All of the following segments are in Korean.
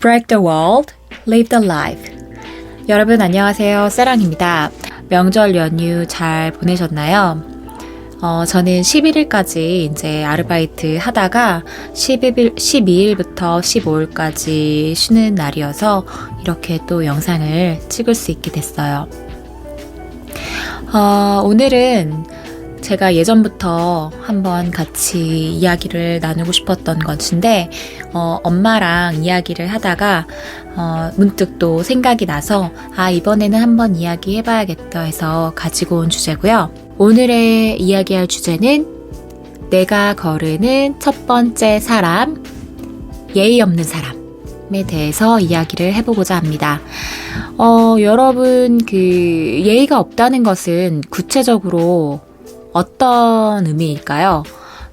Break the world, live the life. 여러분 안녕하세요. 세랑입니다. 명절 연휴 잘 보내셨나요? 저는 11일까지 이제 아르바이트 하다가 12일부터 15일까지 쉬는 날이어서 이렇게 또 영상을 찍을 수 있게 됐어요. 오늘은 제가 예전부터 한번 같이 이야기를 나누고 싶었던 것인데 엄마랑 이야기를 하다가 문득 또 생각이 나서 이번에는 한번 이야기해봐야겠다 해서 가지고 온 주제고요. 오늘의 이야기할 주제는 내가 거르는 첫 번째 사람, 예의 없는 사람에 대해서 이야기를 해보고자 합니다. 여러분 예의가 없다는 것은 구체적으로 어떤 의미일까요?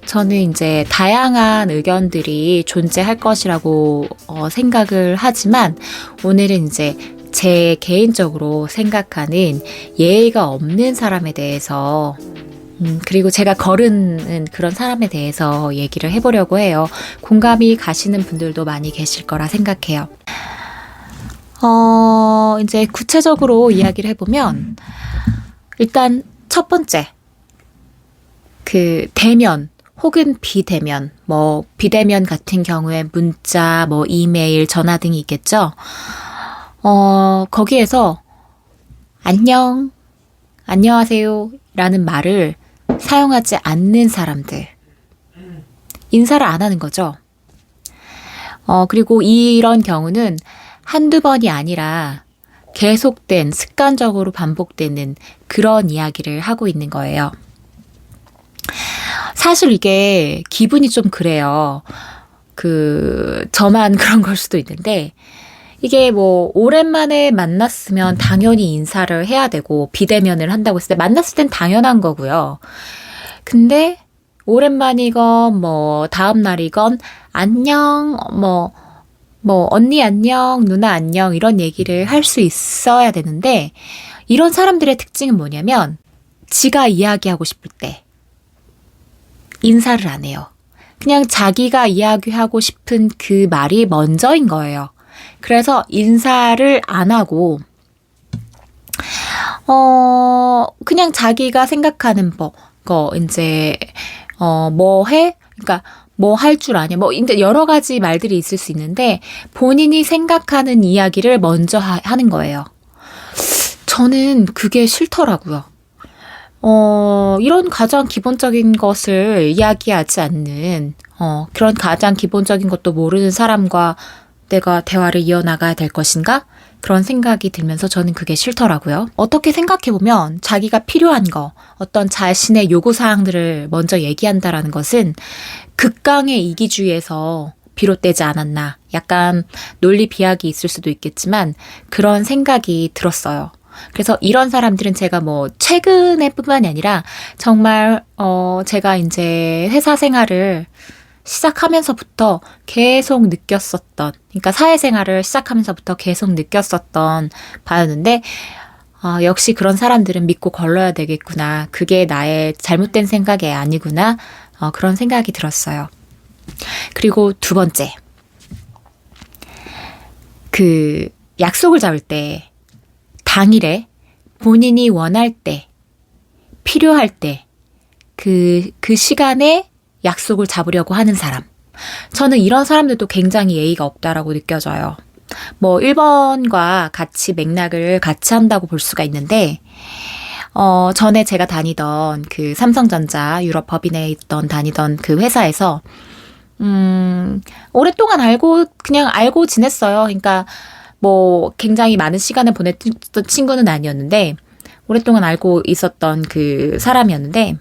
저는 이제 다양한 의견들이 존재할 것이라고 생각을 하지만 오늘은 이제 제 개인적으로 생각하는 예의가 없는 사람에 대해서 그리고 제가 거르는 그런 사람에 대해서 얘기를 해보려고 해요. 공감이 가시는 분들도 많이 계실 거라 생각해요. 이제 구체적으로 이야기를 해보면 일단 첫 번째 대면 혹은 비대면, 비대면 같은 경우에 문자, 이메일, 전화 등이 있겠죠. 거기에서 안녕하세요 라는 말을 사용하지 않는 사람들. 인사를 안 하는 거죠. 그리고 이런 경우는 한두 번이 아니라 계속된, 습관적으로 반복되는 그런 이야기를 하고 있는 거예요. 사실 이게 기분이 좀 그래요. 저만 그런 걸 수도 있는데, 이게 오랜만에 만났으면 당연히 인사를 해야 되고, 비대면을 한다고 했을 때 만났을 땐 당연한 거고요. 근데, 오랜만이건, 다음날이건, 안녕, 언니 안녕, 누나 안녕, 이런 얘기를 할 수 있어야 되는데, 이런 사람들의 특징은 뭐냐면, 지가 이야기하고 싶을 때, 인사를 안 해요. 그냥 자기가 이야기하고 싶은 그 말이 먼저인 거예요. 그래서 인사를 안 하고 그냥 자기가 생각하는 이제 뭐 해? 그러니까 뭐 할 줄 아냐? 이제 여러 가지 말들이 있을 수 있는데 본인이 생각하는 이야기를 먼저 하는 거예요. 저는 그게 싫더라고요. 이런 가장 기본적인 것을 이야기하지 않는, 그런 가장 기본적인 것도 모르는 사람과 내가 대화를 이어나가야 될 것인가? 그런 생각이 들면서 저는 그게 싫더라고요. 어떻게 생각해보면 자기가 필요한 거, 어떤 자신의 요구사항들을 먼저 얘기한다라는 것은 극강의 이기주의에서 비롯되지 않았나. 약간 논리 비약이 있을 수도 있겠지만 그런 생각이 들었어요. 그래서 이런 사람들은 제가 최근에 뿐만이 아니라 정말 제가 이제 회사 생활을 시작하면서부터 계속 느꼈었던, 그러니까 사회생활을 시작하면서부터 계속 느꼈었던 바였는데 역시 그런 사람들은 믿고 걸러야 되겠구나. 그게 나의 잘못된 생각이 아니구나. 그런 생각이 들었어요. 그리고 두 번째, 약속을 잡을 때 당일에 본인이 원할 때, 필요할 때, 그 시간에 약속을 잡으려고 하는 사람. 저는 이런 사람들도 굉장히 예의가 없다라고 느껴져요. 1번과 같이 맥락을 같이 한다고 볼 수가 있는데, 전에 제가 다니던 삼성전자 유럽 법인에 다니던 그 회사에서, 오랫동안 그냥 알고 지냈어요. 그러니까, 굉장히 많은 시간을 보냈던 친구는 아니었는데, 오랫동안 알고 있었던 그 사람이었는데,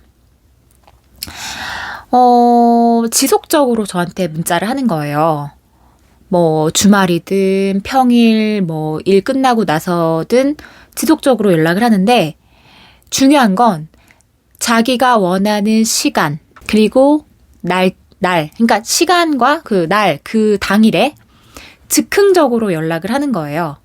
지속적으로 저한테 문자를 하는 거예요. 주말이든 평일, 일 끝나고 나서든 지속적으로 연락을 하는데, 중요한 건 자기가 원하는 시간, 그리고 그러니까 시간과 그 당일에 즉흥적으로 연락을 하는 거예요.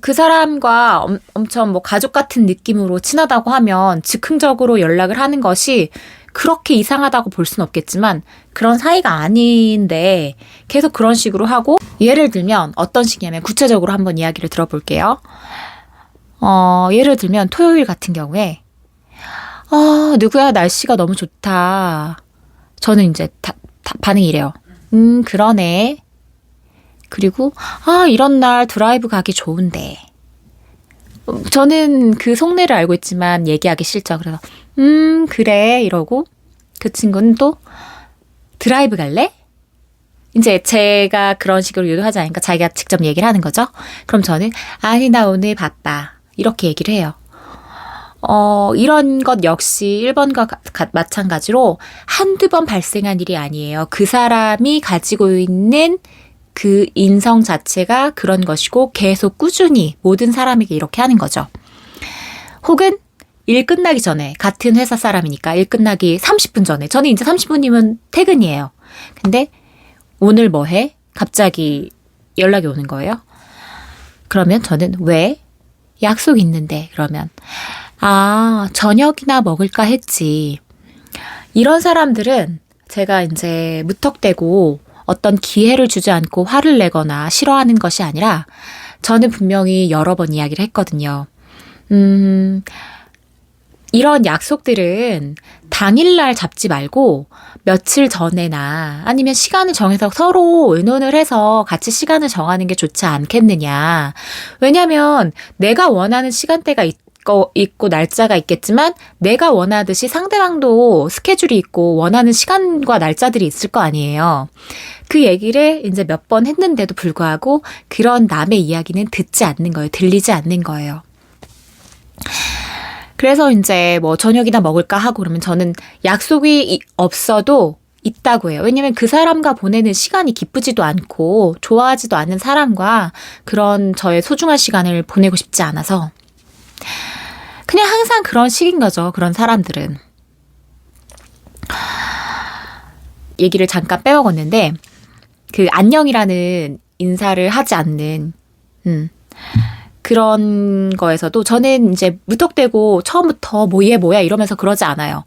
그 사람과 엄청 가족 같은 느낌으로 친하다고 하면 즉흥적으로 연락을 하는 것이 그렇게 이상하다고 볼 수는 없겠지만 그런 사이가 아닌데 계속 그런 식으로 하고, 예를 들면 어떤 식이냐면 구체적으로 한번 이야기를 들어볼게요. 예를 들면 토요일 같은 경우에 누구야 날씨가 너무 좋다. 저는 이제 반응이 이래요. 그러네. 그리고 이런 날 드라이브 가기 좋은데. 저는 그 속내를 알고 있지만 얘기하기 싫죠. 그래서 그래 이러고, 그 친구는 또 드라이브 갈래? 이제 제가 그런 식으로 유도하지 않으니까 자기가 직접 얘기를 하는 거죠. 그럼 저는 아니 나 오늘 바빠 이렇게 얘기를 해요. 이런 것 역시 1번과 마찬가지로 한두 번 발생한 일이 아니에요. 그 사람이 가지고 있는 그 인성 자체가 그런 것이고 계속 꾸준히 모든 사람에게 이렇게 하는 거죠. 혹은 일 끝나기 전에, 같은 회사 사람이니까 일 끝나기 30분 전에, 저는 이제 30분이면 퇴근이에요. 근데 오늘 뭐 해? 갑자기 연락이 오는 거예요. 그러면 저는 왜? 약속 있는데. 그러면 저녁이나 먹을까 했지. 이런 사람들은 제가 이제 무턱대고 어떤 기회를 주지 않고 화를 내거나 싫어하는 것이 아니라, 저는 분명히 여러 번 이야기를 했거든요. 이런 약속들은 당일날 잡지 말고 며칠 전에나 아니면 시간을 정해서 서로 의논을 해서 같이 시간을 정하는 게 좋지 않겠느냐. 왜냐하면 내가 원하는 시간대가 있고 날짜가 있겠지만 내가 원하듯이 상대방도 스케줄이 있고 원하는 시간과 날짜들이 있을 거 아니에요. 그 얘기를 이제 몇 번 했는데도 불구하고 그런 남의 이야기는 듣지 않는 거예요. 들리지 않는 거예요. 그래서 이제 뭐 저녁이나 먹을까 하고 그러면 저는 약속이 없어도 있다고 해요. 왜냐면 그 사람과 보내는 시간이 기쁘지도 않고 좋아하지도 않는 사람과 그런 저의 소중한 시간을 보내고 싶지 않아서 그냥 항상 그런 식인 거죠. 그런 사람들은. 얘기를 잠깐 빼먹었는데, 그 안녕이라는 인사를 하지 않는 그런 거에서도 저는 이제 무턱대고 처음부터 뭐 얘 뭐야 이러면서 그러지 않아요.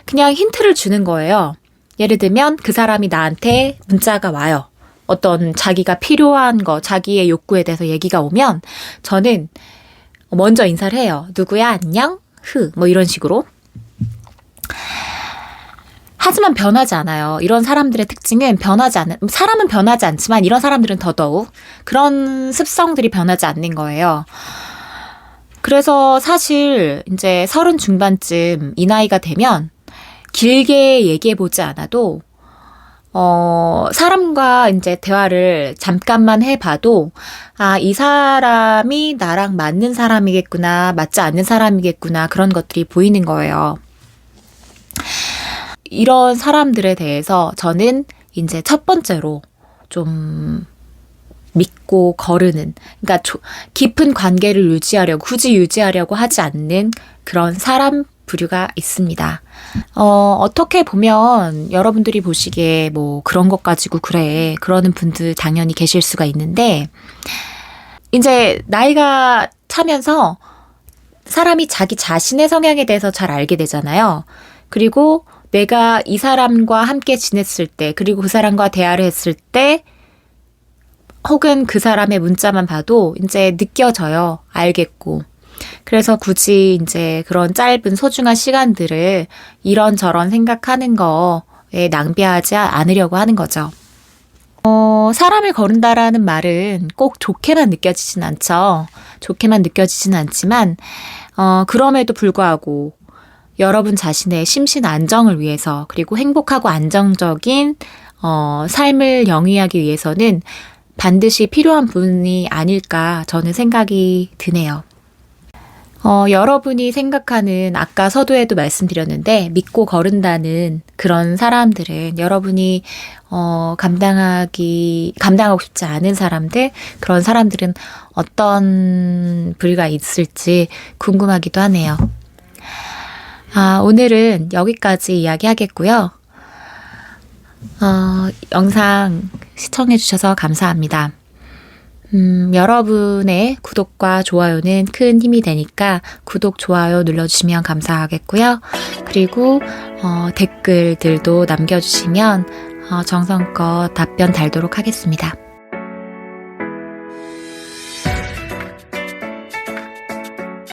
그냥 힌트를 주는 거예요. 예를 들면 그 사람이 나한테 문자가 와요. 어떤 자기가 필요한 거, 자기의 욕구에 대해서 얘기가 오면 저는 먼저 인사를 해요. 누구야 안녕? 뭐 이런 식으로. 하지만 변하지 않아요. 이런 사람들의 특징은 사람은 변하지 않지만 이런 사람들은 더더욱 그런 습성들이 변하지 않는 거예요. 그래서 사실 이제 30 중반쯤 이 나이가 되면 길게 얘기해보지 않아도 사람과 이제 대화를 잠깐만 해봐도 이 사람이 나랑 맞는 사람이겠구나, 맞지 않는 사람이겠구나, 그런 것들이 보이는 거예요. 이런 사람들에 대해서 저는 이제 첫 번째로 좀 믿고 거르는, 그러니까 깊은 관계를 굳이 유지하려고 하지 않는 그런 사람 부류가 있습니다. 어떻게 보면 여러분들이 보시기에 뭐 그런 것 가지고 그래, 그러는 분들 당연히 계실 수가 있는데, 이제 나이가 차면서 사람이 자기 자신의 성향에 대해서 잘 알게 되잖아요. 그리고 내가 이 사람과 함께 지냈을 때, 그리고 그 사람과 대화를 했을 때, 혹은 그 사람의 문자만 봐도 이제 느껴져요. 알겠고. 그래서 굳이 이제 그런 짧은 소중한 시간들을 이런저런 생각하는 거에 낭비하지 않으려고 하는 거죠. 사람을 거른다라는 말은 꼭 좋게만 느껴지진 않죠. 좋게만 느껴지진 않지만, 그럼에도 불구하고 여러분 자신의 심신 안정을 위해서, 그리고 행복하고 안정적인 삶을 영위하기 위해서는 반드시 필요한 부분이 아닐까 저는 생각이 드네요. 여러분이 생각하는, 아까 서두에도 말씀드렸는데 믿고 거른다는 그런 사람들은, 여러분이 감당하고 싶지 않은 사람들, 그런 사람들은 어떤 부류가 있을지 궁금하기도 하네요. 오늘은 여기까지 이야기하겠고요. 영상 시청해주셔서 감사합니다. 여러분의 구독과 좋아요는 큰 힘이 되니까 구독, 좋아요 눌러주시면 감사하겠고요. 그리고 댓글들도 남겨주시면 정성껏 답변 달도록 하겠습니다.